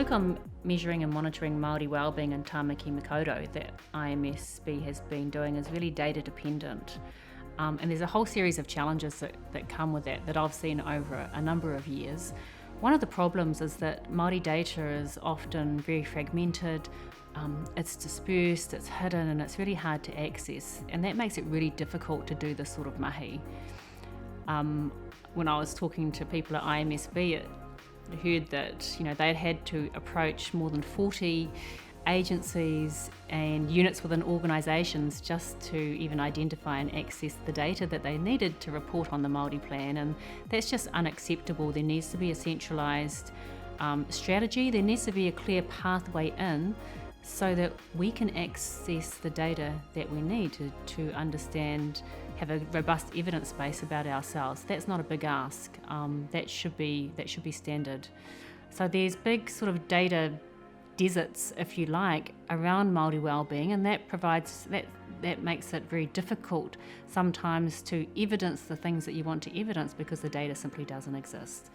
work on measuring and monitoring Māori wellbeing in Tāmaki Makaurau that IMSB has been doing is really data dependent. And there's a whole series of challenges that come with that I've seen over a number of years. One of the problems is that Māori data is often very fragmented, it's dispersed, it's hidden, and it's really hard to access, and that makes it really difficult to do this sort of mahi. When I was talking to people at IMSB, I heard that they'd had to approach more than 40 agencies and units within organisations just to even identify and access the data that they needed to report on the Māori plan, and that's just unacceptable. There needs to be a centralised strategy. There needs to be a clear pathway in so that we can access the data that we need to understand, have a robust evidence base about ourselves. That's not a big ask. That should be standard. So there's big sort of data deserts, if you like, around Māori wellbeing, and that makes it very difficult sometimes to evidence the things that you want to evidence because the data simply doesn't exist.